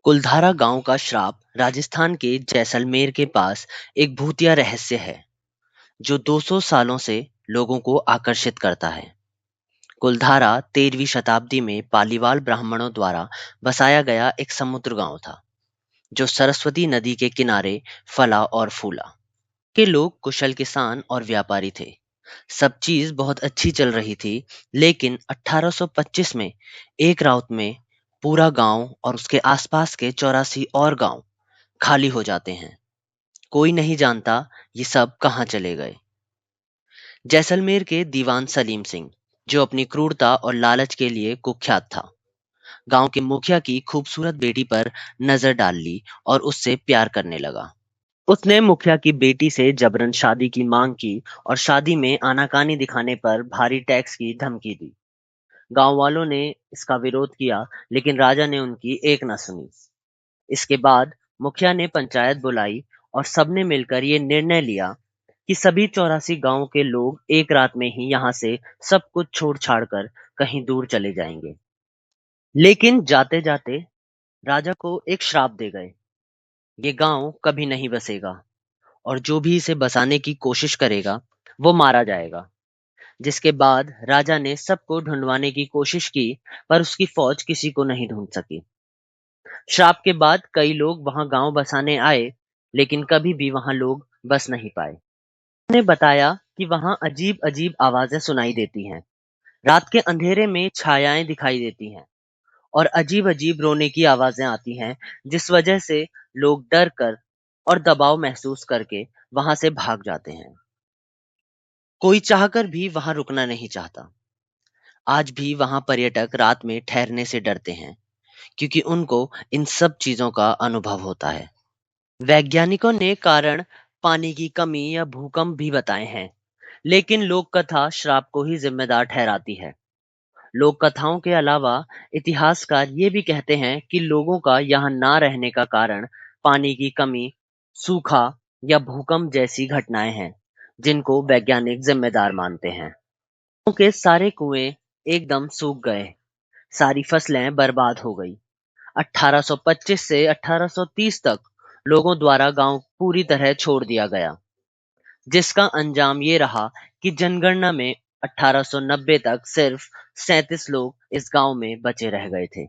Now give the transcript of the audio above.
कुलधारा गांव का श्राप राजस्थान के जैसलमेर के पास एक भूतिया रहस्य है जो 200 सालों से लोगों को आकर्षित करता है। कुलधारा 13वीं शताब्दी में पालीवाल ब्राह्मणों द्वारा बसाया गया एक समुद्र गांव था जो सरस्वती नदी के किनारे फला और फूला। के लोग कुशल किसान और व्यापारी थे। सब चीज बहुत अच्छी चल रही थी, लेकिन 1825 में एक रात में पूरा गांव और उसके आसपास के 84 और गांव खाली हो जाते हैं। कोई नहीं जानता ये सब कहाँ चले गए। जैसलमेर के दीवान सलीम सिंह, जो अपनी क्रूरता और लालच के लिए कुख्यात था, गांव के मुखिया की खूबसूरत बेटी पर नजर डाल ली और उससे प्यार करने लगा। उसने मुखिया की बेटी से जबरन शादी की मांग की और शादी में आनाकानी दिखाने पर भारी टैक्स की धमकी दी। गांव वालों ने इसका विरोध किया, लेकिन राजा ने उनकी एक न सुनी। इसके बाद मुखिया ने पंचायत बुलाई और सबने मिलकर ये निर्णय लिया कि सभी 84 गांव के लोग एक रात में ही यहाँ से सब कुछ छोड़ छाड़ कर कहीं दूर चले जाएंगे। लेकिन जाते जाते राजा को एक श्राप दे गए। ये गांव कभी नहीं बसेगा और जो भी इसे बसाने की कोशिश करेगा वो मारा जाएगा। जिसके बाद राजा ने सबको ढूंढवाने की कोशिश की, पर उसकी फौज किसी को नहीं ढूंढ सकी। श्राप के बाद कई लोग वहां गांव बसाने आए, लेकिन कभी भी वहां लोग बस नहीं पाए। उन्होंने बताया कि वहां अजीब अजीब आवाजें सुनाई देती हैं, रात के अंधेरे में छायाएं दिखाई देती हैं और अजीब अजीब रोने की आवाजें आती हैं, जिस वजह से लोग डर कर और दबाव महसूस करके वहां से भाग जाते हैं। कोई चाहकर भी वहां रुकना नहीं चाहता। आज भी वहां पर्यटक रात में ठहरने से डरते हैं, क्योंकि उनको इन सब चीजों का अनुभव होता है। वैज्ञानिकों ने कारण पानी की कमी या भूकंप भी बताए हैं, लेकिन लोक कथा श्राप को ही जिम्मेदार ठहराती है। लोक कथाओं के अलावा इतिहासकार ये भी कहते हैं कि लोगों का यहाँ ना रहने का कारण पानी की कमी, सूखा या भूकंप जैसी घटनाएं हैं, जिनको वैज्ञानिक जिम्मेदार मानते हैं। गाँव के सारे कुएं एकदम सूख गए, सारी फसलें बर्बाद हो गई। 1825 से 1830 तक लोगों द्वारा गांव पूरी तरह छोड़ दिया गया, जिसका अंजाम ये रहा कि जनगणना में 1890 तक सिर्फ 37 लोग इस गांव में बचे रह गए थे।